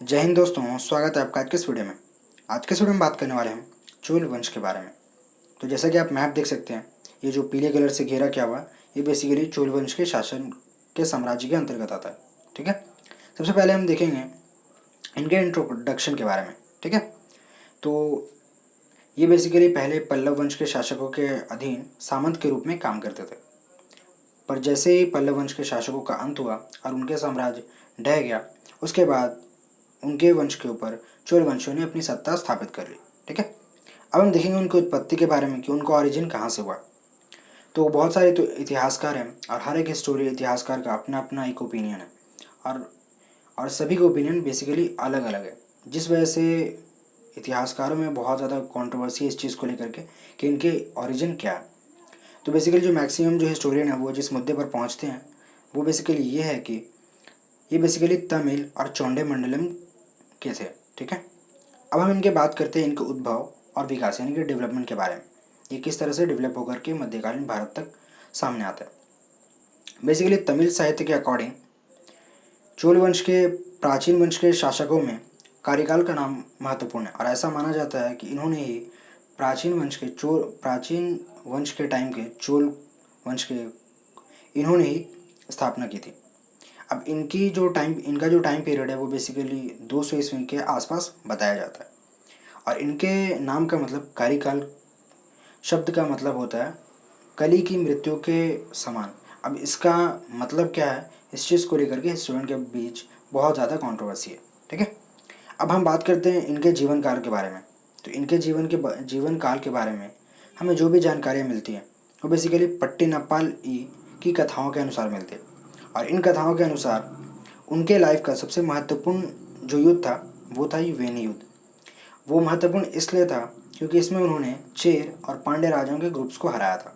जय हिंद दोस्तों, स्वागत है आपका आज के इस वीडियो में। आज के इस वीडियो में बात करने वाले हम चोल वंश के बारे में। तो जैसा कि आप मैप देख सकते हैं, ये जो पीले कलर से घेरा किया हुआ है, ये बेसिकली चोल वंश के शासन के साम्राज्य के अंतर्गत आता है। ठीक है, सबसे पहले हम देखेंगे इनके इंट्रोडक्शन के बारे में। ठीक है, तो ये बेसिकली पहले पल्लव वंश के शासकों के अधीन सामंत के रूप में काम करते थे। पर जैसे ही पल्लव वंश के शासकों का अंत हुआ और उनके साम्राज्य ढह गया, उसके बाद उनके वंश के ऊपर चोल वंशियों ने अपनी सत्ता स्थापित कर ली। ठीक है, अब हम देखेंगे उनकी उत्पत्ति के बारे में कि उनका ऑरिजिन कहाँ से हुआ। तो बहुत सारे तो इतिहासकार हैं और हर एक हिस्टोरियन इतिहासकार का अपना अपना एक ओपिनियन है, और सभी के ओपिनियन बेसिकली अलग अलग है, जिस वजह से इतिहासकारों में बहुत ज़्यादा कंट्रोवर्सी है इस चीज़ को लेकर के कि इनके ऑरिजिन क्या है। तो बेसिकली जो मैक्सिमम जो हिस्टोरियन है वो जिस मुद्दे पर पहुँचते हैं वो बेसिकली ये है कि ये बेसिकली तमिल और चौंडे मंडलम के थे। ठीक है, अब हम इनके बात करते हैं इनके उद्भव और विकास यानी कि डेवलपमेंट के बारे में। ये किस तरह से डेवलप होकर के मध्यकालीन भारत तक सामने आता है। बेसिकली तमिल साहित्य के अकॉर्डिंग चोल वंश के प्राचीन वंश के शासकों में कार्यकाल का नाम महत्वपूर्ण है, और ऐसा माना जाता है कि इन्होंने ही प्राचीन वंश के टाइम के चोल वंश के इन्होंने ही स्थापना की थी। अब इनका जो टाइम पीरियड है वो बेसिकली 200 ईस्वी के आसपास बताया जाता है, और इनके नाम का मतलब कार्यकाल शब्द का मतलब होता है कली की मृत्यु के समान। अब इसका मतलब क्या है, इस चीज़ को लेकर के स्टूडेंट के बीच बहुत ज़्यादा कंट्रोवर्सी है। ठीक है, अब हम बात करते हैं इनके जीवन काल के बारे में। तो इनके जीवन काल के बारे में हमें जो भी जानकारियाँ मिलती हैं वो बेसिकली पट्टिनपाल ई की कथाओं के अनुसार मिलती है, और इन कथाओं के अनुसार उनके लाइफ का सबसे महत्वपूर्ण जो युद्ध था वो था वेनी युद्ध। वो महत्वपूर्ण इसलिए था क्योंकि इसमें उन्होंने चेर और पांड्य राजाओं के ग्रुप्स को हराया था,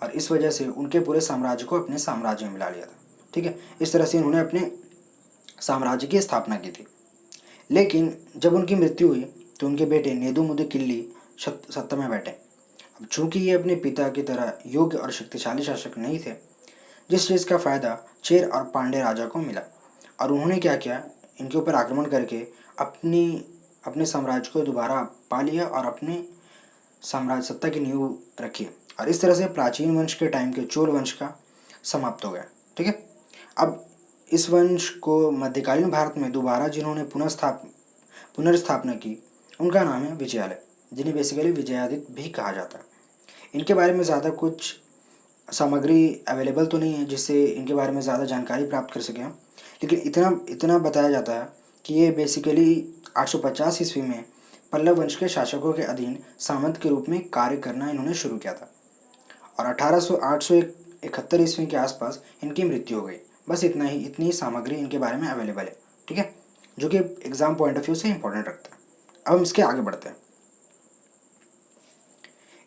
और इस वजह से उनके पूरे साम्राज्य को अपने साम्राज्य में मिला लिया था। ठीक है, इस तरह से उन्होंने अपने साम्राज्य की स्थापना की थी। लेकिन जब उनकी मृत्यु हुई तो उनके बेटे नेदुमुदु किल्ली सत्ता में बैठे। अब चूंकि ये अपने पिता की तरह योग्य और शक्तिशाली शासक नहीं थे, जिस चीज़ का फायदा चेर और पांड्य राजा को मिला, और उन्होंने क्या किया, इनके ऊपर आक्रमण करके अपने साम्राज्य को दोबारा पा लिया और अपने साम्राज्य सत्ता की नींव रखी, और इस तरह से प्राचीन वंश के टाइम के चोल वंश का समाप्त हो गया। ठीक है, अब इस वंश को मध्यकालीन भारत में दोबारा जिन्होंने पुनर्स्थापना की उनका नाम है विजयालय, जिन्हें बेसिकली विजयादित्य भी कहा जाता है। इनके बारे में ज़्यादा कुछ सामग्री अवेलेबल तो नहीं है जिससे इनके बारे में ज़्यादा जानकारी प्राप्त कर सकें, लेकिन इतना इतना बताया जाता है कि ये बेसिकली 850 ईस्वी में पल्लव वंश के शासकों के अधीन सामंत के रूप में कार्य करना इन्होंने शुरू किया था, और 871 ईस्वी के आसपास इनकी मृत्यु हो गई। बस इतनी ही सामग्री इनके बारे में अवेलेबल है। ठीक है, जो कि एग्जाम पॉइंट ऑफ व्यू से इंपॉर्टेंट रखता है। अब हम इसके आगे बढ़ते हैं।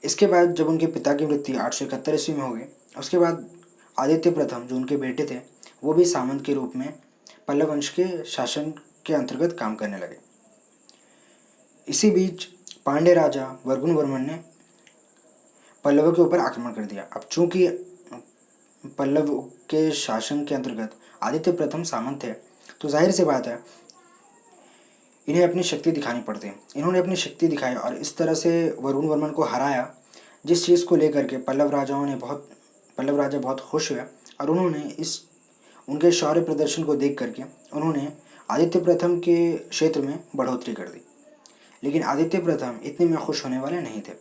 इसके बाद जब उनके पिता की मृत्यु 871 ईस्वी में हो गई, उसके बाद आदित्य प्रथम जो उनके बेटे थे वो भी सामंत के रूप में पल्लव वंश के शासन के अंतर्गत काम करने लगे। इसी बीच पांड्य राजा वर्गुण वर्मन ने पल्लवों के ऊपर आक्रमण कर दिया। अब चूंकि पल्लव के शासन के अंतर्गत आदित्य प्रथम सामंत थे, तो जाहिर सी बात है इन्हें अपनी शक्ति दिखानी पड़ती। इन्होंने अपनी शक्ति दिखाई और इस तरह से वरुण वर्मन को हराया, जिस चीज़ को लेकर के पल्लव राजा बहुत खुश हुए, और उनके शौर्य प्रदर्शन को देख करके उन्होंने आदित्य प्रथम के क्षेत्र में बढ़ोतरी कर दी। लेकिन आदित्य प्रथम इतने में खुश होने वाले नहीं थे।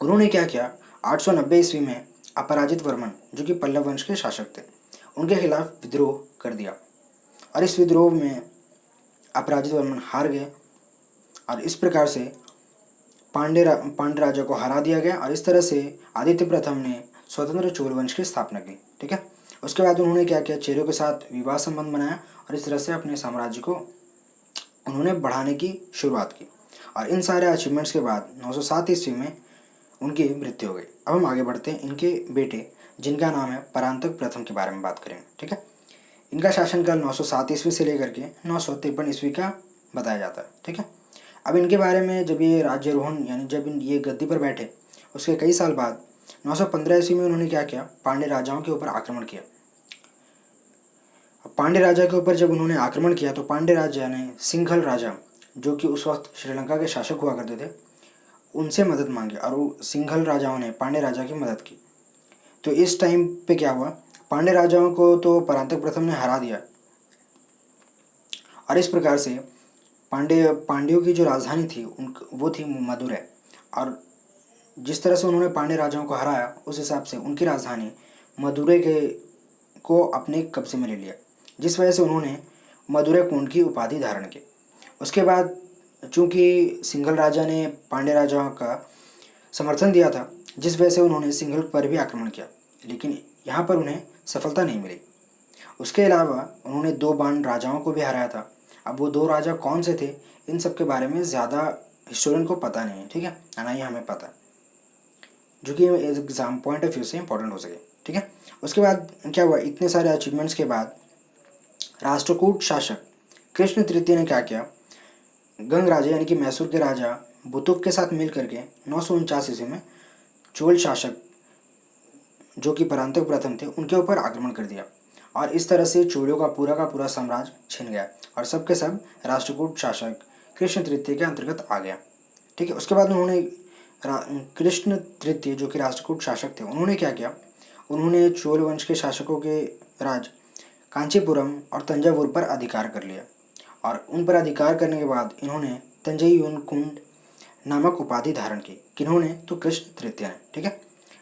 उन्होंने क्या किया, 890 ईस्वी में अपराजित वर्मन जो कि पल्लव वंश के शासक थे उनके खिलाफ विद्रोह कर दिया, और इस विद्रोह में अपराजित वर्मन हार गए, और इस प्रकार से पांड्य राजा को हरा दिया गया, और इस तरह से आदित्य प्रथम ने स्वतंत्र चोल वंश की स्थापना की। ठीक है, उसके बाद उन्होंने क्या किया, चेरों के साथ विवाह संबंध बनाया, और इस तरह से अपने साम्राज्य को उन्होंने बढ़ाने की शुरुआत की, और इन सारे अचीवमेंट्स के बाद 907 ईस्वी में उनकी मृत्यु हो गई। अब हम आगे बढ़ते हैं इनके बेटे जिनका नाम है परांतक प्रथम के बारे में बात करेंगे। ठीक है, इनका शासनकाल 907 ईस्वी से लेकर के 953 ईस्वी का बताया जाता है। ठीक है, अब इनके बारे में जब ये राज्यारोहण यानी जब ये गद्दी पर बैठे उसके कई साल बाद 915 ईस्वी में उन्होंने क्या किया, पांड्य राजाओं के ऊपर आक्रमण किया। अब पांड्य राजा के ऊपर जब उन्होंने आक्रमण किया तो पांड्य राजा ने सिंघल राजा, जो कि उस वक्त श्रीलंका के शासक हुआ करते थे, उनसे मदद मांगी और वो सिंघल राजाओं ने पांड्य राजा की मदद की। तो इस टाइम पे क्या हुआ, पांड्य राजाओं को तो परांतक प्रथम ने हरा दिया और इस प्रकार से पांड्यों की जो राजधानी थी उन वो थी मदुरै। और जिस तरह से उन्होंने पांड्य राजाओं को हराया उस हिसाब से उनकी राजधानी मदुरै के को अपने कब्जे में ले लिया, जिस वजह से उन्होंने मदुरै कोंड की उपाधि धारण की। उसके बाद चूंकि सिंघल राजा ने पांड्य राजाओं का समर्थन दिया था, जिस वजह से उन्होंने सिंघल पर भी आक्रमण किया, लेकिन यहाँ पर उन्हें सफलता नहीं मिली। उसके अलावा उन्होंने 2 बाण राजाओं को भी हराया था। अब वो 2 राजा कौन से थे, इन सब के बारे में ज़्यादा हिस्टोरियन को पता नहीं है, ठीक है, ना ही हमें पता, जो कि एग्जाम पॉइंट ऑफ व्यू से इंपॉर्टेंट हो सके, ठीक है। उसके बाद क्या हुआ, इतने सारे अचीवमेंट्स के बाद राष्ट्रकूट शासक कृष्ण तृतीय ने क्या किया, गंग राजा यानी कि मैसूर के राजा बुतुक के साथ मिल करके 949 ईस्वी में चोल शासक, जो कि परांतक प्रथम थे, उनके ऊपर आक्रमण कर दिया और इस तरह से चोलों का पूरा साम्राज्य छिन गया और सब के सब राष्ट्रकूट शासक कृष्ण तृतीय के अंतर्गत आ गया, ठीक है। उसके बाद उन्होंने कृष्ण तृतीय जो कि राष्ट्रकूट शासक थे, उन्होंने क्या किया, उन्होंने चोल वंश के शासकों के राज कांचीपुरम और तंजावुर पर अधिकार कर लिया और उन पर अधिकार करने के बाद इन्होंने तंजई कुंड नामक उपाधि धारण की। किन्होंने, तो कृष्ण तृतीय ने, ठीक है।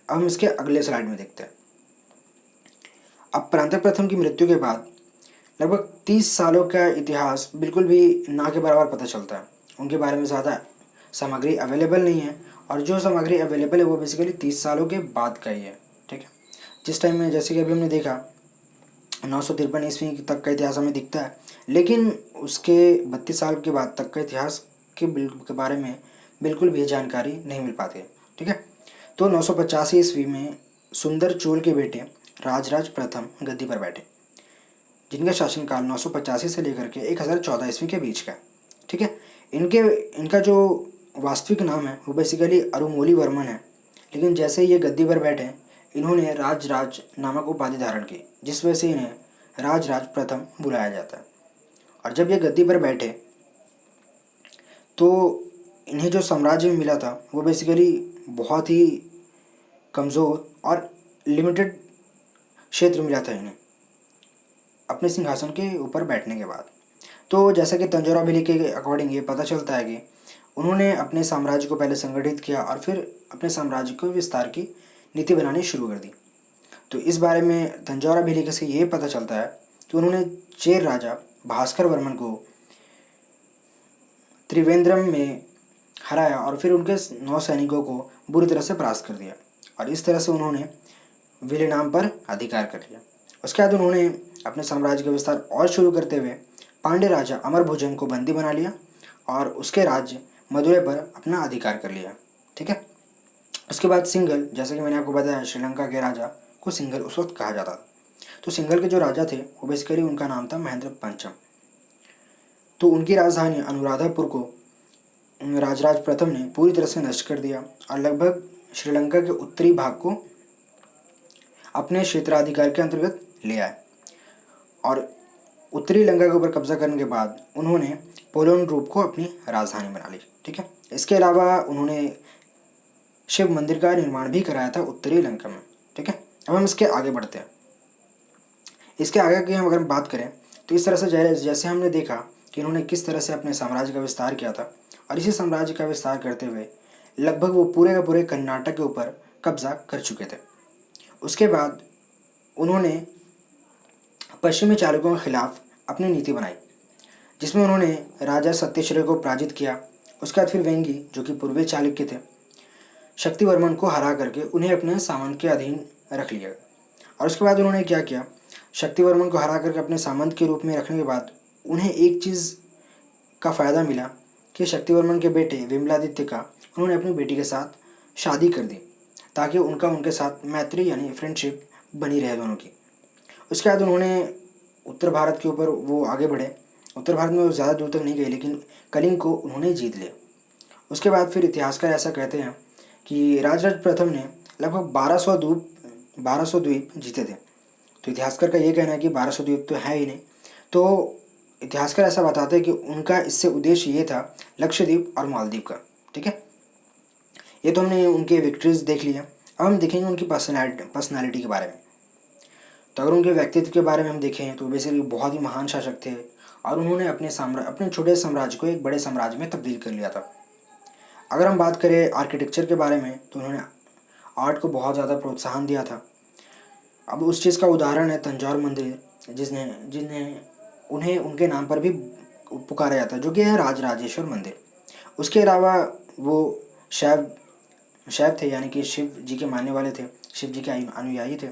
अब हम इसके अगले स्लाइड में देखते हैं। अब परांतक प्रथम की मृत्यु के बाद लगभग 30 सालों का इतिहास बिल्कुल भी ना के बराबर पता चलता है। उनके बारे में ज़्यादा सामग्री अवेलेबल नहीं है और जो सामग्री अवेलेबल है वो बेसिकली 30 सालों के बाद का ही है, ठीक है। जिस टाइम में जैसे कि अभी हमने देखा 953 ईस्वी तक का इतिहास हमें दिखता है, लेकिन उसके 32 साल के बाद तक का इतिहास के बारे में बिल्कुल भी जानकारी नहीं मिल पाती है, ठीक है। तो 985 ईस्वी में सुंदर चोल के बेटे राजराज प्रथम गद्दी पर बैठे, जिनका शासनकाल 985 से लेकर के 1014 ईस्वी के बीच का, ठीक है। इनका जो वास्तविक नाम है वो बेसिकली अरुमोली वर्मन है, लेकिन जैसे ही ये गद्दी पर बैठे इन्होंने राजराज नामक उपाधि धारण की, जिस वजह से इन्हें राजराज प्रथम बुलाया जाता है। और जब ये गद्दी पर बैठे तो इन्हें जो साम्राज्य मिला था वो बेसिकली बहुत ही कमज़ोर और लिमिटेड क्षेत्र मिला था इन्हें अपने सिंहासन के ऊपर बैठने के बाद। तो जैसा कि तंजौरा बिली के अकॉर्डिंग ये पता चलता है कि उन्होंने अपने साम्राज्य को पहले संगठित किया और फिर अपने साम्राज्य को विस्तार की नीति बनानी शुरू कर दी। तो इस बारे में तंजौरा बिली से ये पता चलता है कि उन्होंने चेर राजा भास्कर वर्मन को त्रिवेंद्रम में हराया और फिर उनके 9 सैनिकों को बुरी तरह से परास्त कर दिया और इस तरह से उन्होंने विलेनाम पर अधिकार कर लिया। उसके बाद उन्होंने अपने साम्राज्य का विस्तार और शुरू करते हुए पांड्य राजा अमरभुजन को बंदी बना लिया और उसके राज्य मदुरै पर अपना अधिकार कर लिया, ठीक है। उसके बाद सिंघल, जैसा कि मैंने आपको बताया श्रीलंका के राजा को सिंघल उस वक्त कहा जाता था। तो सिंघल के जो राजा थे वो बेसिकली उनका नाम था महेंद्र पंचम। तो उनकी राजधानी अनुराधापुर को राजराज प्रथम ने पूरी तरह से नष्ट कर दिया और लगभग श्रीलंका के उत्तरी भाग को अपने क्षेत्राधिकार के अंतर्गत ले आए और उत्तरी लंका के ऊपर कब्जा करने के बाद उन्होंने पोलोन रूप को अपनी राजधानी बना ली, ठीक है। इसके अलावा उन्होंने शिव मंदिर का निर्माण भी कराया था उत्तरी लंका में, ठीक है। अब हम इसके आगे बढ़ते हैं। इसके आगे की हम अगर बात करें तो इस तरह से जैसे हमने देखा कि इन्होंने किस तरह से अपने साम्राज्य का विस्तार किया था और इसी साम्राज्य का विस्तार करते हुए लगभग वो पूरे का पूरे कर्नाटक के ऊपर कब्जा कर चुके थे। उसके बाद उन्होंने पश्चिमी चालुक्यों के खिलाफ अपनी नीति बनाई, जिसमें उन्होंने राजा सत्यश्री को पराजित किया। उसके बाद फिर वेंगी, जो कि पूर्वी चालुक्य थे, शक्तिवर्मन को हरा करके उन्हें अपने सामंत के अधीन रख लिया और उसके बाद उन्होंने क्या किया, शक्तिवर्मन को हरा करके अपने सामंत के रूप में रखने के बाद उन्हें एक चीज़ का फ़ायदा मिला कि शक्तिवर्मन के बेटे विमलादित्य का उन्होंने अपनी बेटी के साथ शादी कर दी ताकि उनके साथ मैत्री यानी फ्रेंडशिप बनी रहे दोनों की। उसके बाद उन्होंने उत्तर भारत के ऊपर वो आगे बढ़े। उत्तर भारत में वो ज़्यादा दूर तक नहीं गए, लेकिन कलिंग को उन्होंने जीत लिया। उसके बाद फिर इतिहासकार ऐसा कहते हैं कि राजराज प्रथम ने लगभग 1200 द्वीप जीते थे, तो इतिहासकार का ये कहना है कि 1200 द्वीप तो है ही नहीं। तो इतिहासकार ऐसा बताते हैं कि उनका इससे उद्देश्य ये था लक्षद्वीप और मालदीव का। ठीक है, ये तो हमने उनके विक्ट्रीज देख लिया। अब हम देखेंगे उनकी पर्सनैलिटी के बारे में। तो अगर उनके व्यक्तित्व के बारे में हम देखें तो बेसिकली बहुत ही महान शासक थे और उन्होंने अपने छोटे साम्राज्य को एक बड़े साम्राज्य में तब्दील कर लिया था। अगर हम बात करें आर्किटेक्चर के बारे में तो उन्होंने आर्ट को बहुत ज़्यादा प्रोत्साहन दिया था। अब उस चीज़ का उदाहरण है तंजौर मंदिर, जिन्हें उन्हें उनके नाम पर भी पुकारा जाता है, जो कि है राजराजेश्वर मंदिर। उसके अलावा वो शैव शैव थे, यानी कि शिव जी के मानने वाले थे, शिव जी के अनुयायी थे।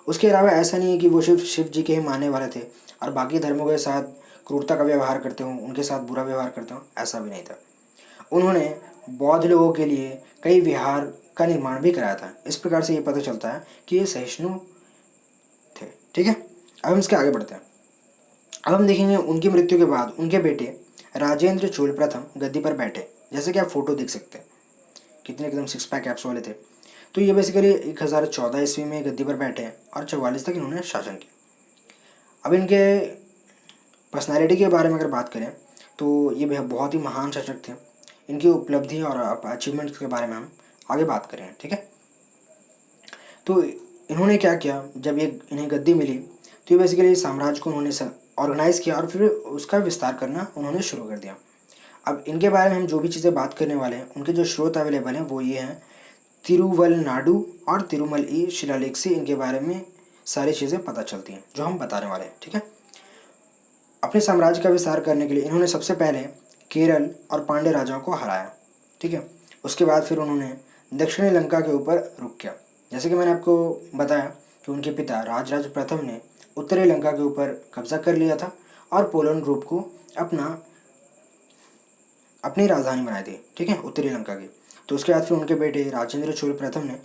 उसके अलावा ऐसा नहीं है कि वो शिव जी के ही मानने वाले थे और बाकी धर्मों के साथ क्रूरता का व्यवहार करते हों, उनके साथ बुरा व्यवहार करते हों, ऐसा भी नहीं था। उन्होंने बौद्ध लोगों के लिए कई विहार का निर्माण भी कराया था। इस प्रकार से ये पता चलता है कि ये सहिष्णु थे। ठीक है, अब हम इसके आगे बढ़ते हैं। अब हम देखेंगे उनकी मृत्यु के बाद उनके बेटे राजेंद्र चोल प्रथम गद्दी पर बैठे। जैसे कि आप फोटो देख सकते हैं, कितने एकदम सिक्स पैक एप्स वाले थे। तो ये बेसिकली 1014 ईस्वी में गद्दी पर बैठे हैं और 44 तक इन्होंने शासन किया। अब इनके पर्सनैलिटी के बारे में अगर बात करें तो ये बहुत ही महान शासक थे। इनकी उपलब्धि और अचीवमेंट्स के बारे में हम आगे बात करेंगे। ठीक है, तो इन्होंने क्या किया, जब ये इन्हें गद्दी मिली तो ये बेसिकली साम्राज्य को उन्होंने ऑर्गेनाइज किया और फिर उसका विस्तार करना उन्होंने शुरू कर दिया। अब इनके बारे में हम जो भी चीज़ें बात करने वाले हैं, उनके जो स्रोत अवेलेबल हैं वो ये हैं तिरुवलनाडु और तिरुमलई शिलालेख से इनके बारे में सारी चीज़ें पता चलती हैं जो हम बताने वाले हैं। ठीक है, अपने साम्राज्य का विस्तार करने के लिए इन्होंने सबसे पहले केरल और पांड्य राजाओं को हराया। ठीक है, उसके बाद फिर उन्होंने दक्षिणी लंका के ऊपर रुक किया। जैसे कि मैंने आपको बताया कि उनके पिता राजराज प्रथम ने उत्तरी लंका के ऊपर कब्जा कर लिया था और पोलन रूप को अपनी राजधानी बनाई थी। ठीक है, उत्तरी लंका की। तो उसके बाद फिर उनके बेटे राजेंद्र चोल प्रथम ने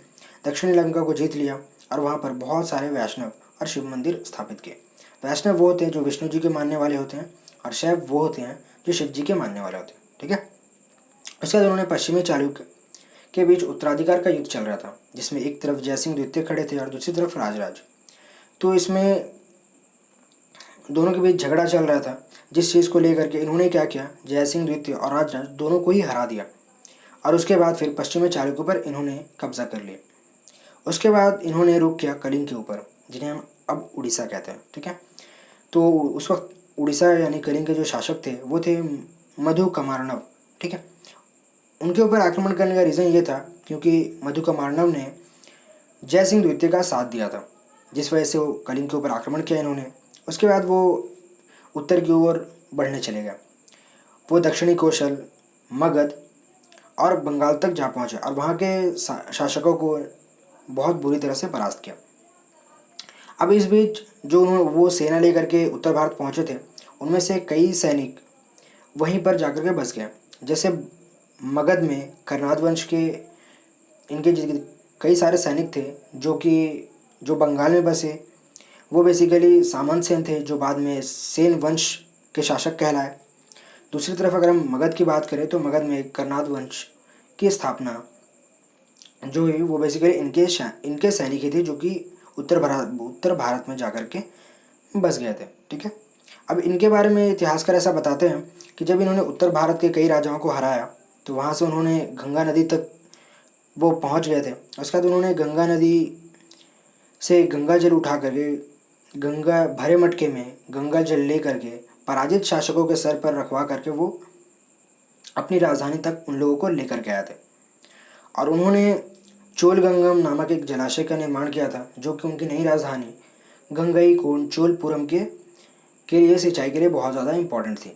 दक्षिणी लंका को जीत लिया और वहाँ पर बहुत सारे वैष्णव और शिव मंदिर स्थापित किए। वैष्णव वो होते हैं जो विष्णु जी के मानने वाले होते हैं और शैव वो होते हैं जो शिव जी के मानने वाले होते हैं। ठीक है, उसके बाद उन्होंने पश्चिमी चालुक्य के बीच उत्तराधिकार का युद्ध चल रहा था, जिसमें एक तरफ जयसिंह द्वितीय खड़े थे और दूसरी तरफ राजराज। तो इसमें दोनों के बीच झगड़ा चल रहा था, जिस चीज़ को लेकर के इन्होंने क्या किया, जयसिंह द्वितीय और राजराज दोनों को ही हरा दिया और उसके बाद फिर पश्चिमी चालुक्यों पर इन्होंने कब्जा कर लिया। उसके बाद इन्होंने रुख किया कलिंग के ऊपर, जिन्हें हम अब उड़ीसा कहते हैं। ठीक है, तो उस वक्त उड़ीसा यानी कलिंग के जो शासक थे वो थे मधुकमार्णव। ठीक है, उनके ऊपर आक्रमण करने का रीज़न ये था क्योंकि मधुकमार्णव ने जयसिंह द्वितीय का साथ दिया था, जिस वजह से वो कलिंग के ऊपर आक्रमण किया इन्होंने। उसके बाद वो उत्तर की ओर बढ़ने चले गए। वो दक्षिणी कौशल, मगध और बंगाल तक जा पहुँचे और वहाँ के शासकों को बहुत बुरी तरह से परास्त किया। अब इस बीच जो वो सेना लेकर के उत्तर भारत पहुँचे थे, उनमें से कई सैनिक वहीं पर जाकर के बस गए। जैसे मगध में कर्नाद वंश के इनके कई सारे सैनिक थे जो बंगाल में बसे। वो बेसिकली सामंत सेन थे जो बाद में सेन वंश के शासक कहलाए। दूसरी तरफ अगर हम मगध की बात करें तो मगध में कर्नाद वंश की स्थापना जो है वो बेसिकली इनके सैनिक ही थे जो कि उत्तर भारत में जाकर के बस गए थे। ठीक है, अब इनके बारे में इतिहासकार ऐसा बताते हैं कि जब इन्होंने उत्तर भारत के कई राजाओं को हराया तो वहाँ से उन्होंने गंगा नदी तक वो पहुँच गए थे। उसके बाद उन्होंने गंगा नदी से गंगा जल उठा करके गंगा भरे मटके में गंगा जल ले करके पराजित शासकों के सर पर रखवा करके वो अपनी राजधानी तक उन लोगों को लेकर के आए थे। और उन्होंने चोलगंगम नामक एक जलाशय का निर्माण किया था जो कि उनकी नई राजधानी गंगईकोंड चोलपुरम के लिए सिंचाई के लिए बहुत ज़्यादा इम्पोर्टेंट थी।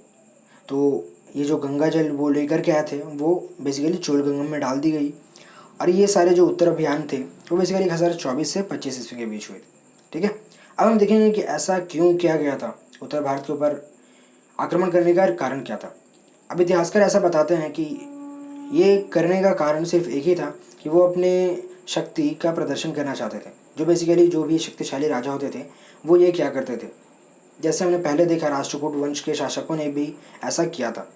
तो ये जो गंगा जल वो लेकर के आए थे वो बेसिकली चोलगंगम में डाल दी गई और ये सारे जो उत्तर अभियान थे वो बेसिकली 1024 से 25 ईस्वी के बीच हुए थे। ठीक है, अब हम देखेंगे कि ऐसा क्यों किया गया था, उत्तर भारत के ऊपर आक्रमण करने का कारण क्या था। अब इतिहासकार ऐसा बताते हैं कि ये करने का कारण सिर्फ एक ही था कि वो अपने शक्ति का प्रदर्शन करना चाहते थे। जो बेसिकली जो भी शक्तिशाली राजा होते थे वो ये क्या करते थे, जैसे हमने पहले देखा राष्ट्रकूट वंश के शासकों ने भी ऐसा किया था।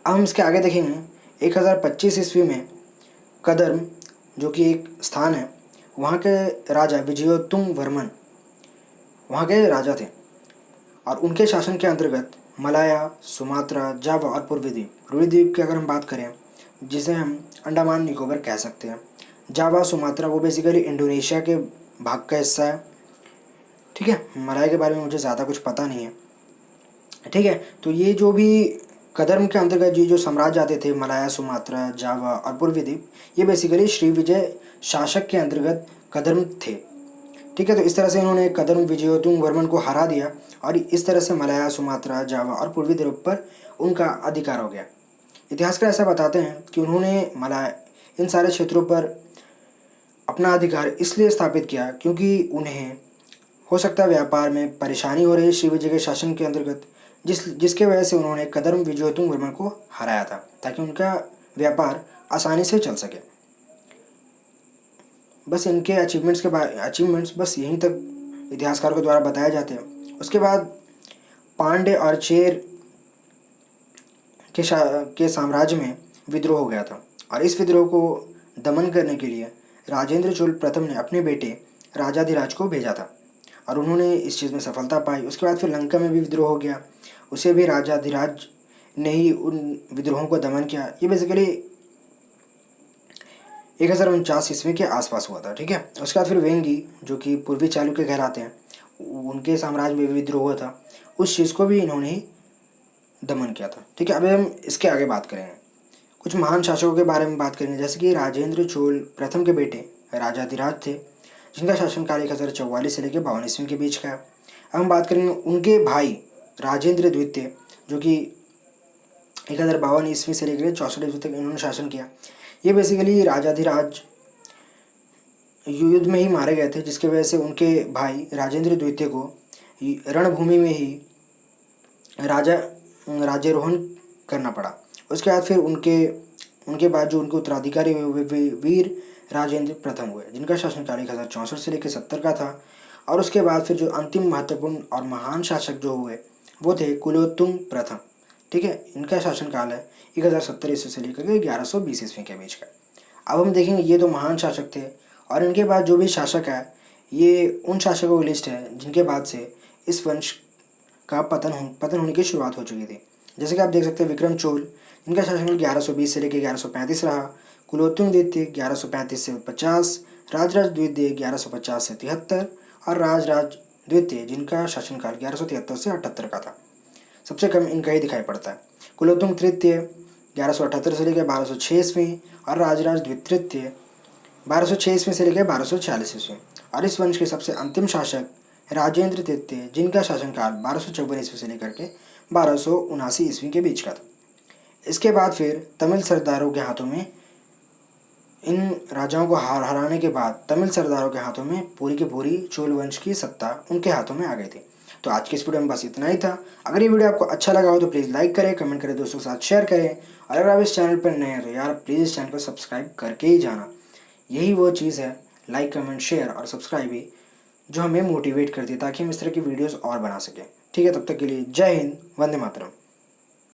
अब हम इसके आगे देखेंगे 1025 ईस्वी में कदर्म जो कि एक स्थान है, वहाँ के राजा विजयोत्तुंग वर्मन वहाँ के राजा थे और उनके शासन के अंतर्गत मलाया, सुमात्रा, जावा और पूर्वी द्वीप की अगर हम बात करें, जिसे हम अंडमान निकोबार कह सकते हैं। जावा, सुमात्रा वो बेसिकली इंडोनेशिया के भाग का हिस्सा है। ठीक है, मलाया के बारे में मुझे ज़्यादा कुछ पता नहीं है। ठीक है, तो ये जो भी कदर्म के अंतर्गत ये जो साम्राज्य आते थे, मलाया, सुमात्रा, जावा और पूर्वी द्वीप, ये बेसिकली श्री विजय शासक के अंतर्गत कदर्म थे। ठीक है, तो इस तरह से इन्होंने कदर्म विजयोतुंग वर्मन को हरा दिया और इस तरह से मलाया, सुमात्रा, जावा और पूर्वी द्वीप पर उनका अधिकार हो गया। इतिहासकार ऐसा बताते हैं कि उन्होंने मलाया इन सारे क्षेत्रों पर अपना अधिकार इसलिए स्थापित किया क्योंकि उन्हें हो सकता है व्यापार में परेशानी हो रही श्री विजय के शासन के अंतर्गत, जिसके वजह से उन्होंने कदर्म विजयोतुंग वर्मन को हराया था ताकि उनका व्यापार आसानी से चल सके। बस इनके अचीवमेंट्स बस यहीं तक इतिहासकारों के द्वारा बताए जाते हैं। उसके बाद पांड्य और चेर के साम्राज्य में विद्रोह हो गया था और इस विद्रोह को दमन करने के लिए राजेंद्र चोल प्रथम ने अपने बेटे राजाधिराज को भेजा था और उन्होंने इस चीज़ में सफलता पाई। उसके बाद फिर लंका में भी विद्रोह हो गया, उसे भी राजाधिराज ने ही उन विद्रोहों को दमन किया। ये बेसिकली 1049 ईस्वी के आसपास हुआ था। ठीक है, उसके बाद फिर वेंगी जो कि पूर्वी चालुक्य कहलाते हैं, उनके साम्राज्य में विद्रोह हुआ था, उस चीज़ को भी इन्होंने ही दमन किया था। ठीक है, अभी हम इसके आगे बात करेंगे, कुछ महान शासकों के बारे में बात करेंगे, जैसे कि राजेंद्र चोल प्रथम के बेटे राजाधिराज थे, जिनका शासनकाल 1044 से लेकर 52 ईस्वी के बीच का है। अब हम बात करेंगे उनके भाई राजेंद्र द्वितीय, जो कि 1052 ईस्वी से लेकर 64 ईस्वी तक इन्होंने शासन किया। ये बेसिकली राजाधिराज युद्ध में ही मारे गए थे, जिसकी वजह से उनके भाई राजेंद्र द्वितीय को रणभूमि में ही राज्यारोहण करना पड़ा। उसके बाद फिर उनके बाद जो उनके उत्तराधिकारी हुए वे वीर राजेंद्र प्रथम हुए, जिनका शासनकाल 1064 से लेकर 70 का था। और उसके बाद फिर जो अंतिम महत्वपूर्ण और महान शासक जो हुए वो थे कुलोत्तुंग प्रथम। ठीक है, इनका शासनकाल है 1070 ईस्वी से लेकर 1120 ईस्वी के बीच का। अब हम देखेंगे ये तो महान शासक थे और इनके बाद जो भी शासक है ये उन शासकों की लिस्ट है जिनके बाद से इस वंश का पतन होने की शुरुआत हो चुकी थी। जैसे कि आप देख सकते हैं विक्रम चोल, जिनका शासनकाल 1120 से लेकर 1135 रहा, कुलोत्तुंग द्वितीय 1135 से 50, राजराज द्वितीय 1150 से 73 और राजराज द्वितीय जिनका शासनकाल 1173 से 78 का था। सबसे कम इनका ही दिखाई पड़ता है। कुलोत्तुंग तृतीय 1178 से लेकर 1206 ईस्वी और राजराज द्वितीय 1206 ईस्वी से लेकर 1240 ईस्वी। और इस वंश के सबसे अंतिम शासक राजेंद्र तृतीय, जिनका शासनकाल 1254 ईस्वी से लेकर के 1279 ईस्वी के बीच का था। इसके बाद फिर तमिल सरदारों के हाथों में, इन राजाओं को हराने के बाद तमिल सरदारों के हाथों में पूरी की पूरी चोल वंश की सत्ता उनके हाथों में आ गई थी। तो आज की इस वीडियो में बस इतना ही था। अगर ये वीडियो आपको अच्छा लगा हो तो प्लीज़ लाइक करें, कमेंट करें, दोस्तों के साथ शेयर करें और अगर आप इस चैनल पर नए हैं तो यार प्लीज़ इस चैनल को सब्सक्राइब करके ही जाना। यही वो चीज़ है, लाइक, कमेंट, शेयर और सब्सक्राइब ही, जो हमें मोटिवेट करती है ताकि हम इस तरह की वीडियोज़ और बना सकें। ठीक है, तब तक के लिए जय हिंद, वंदे मातरम।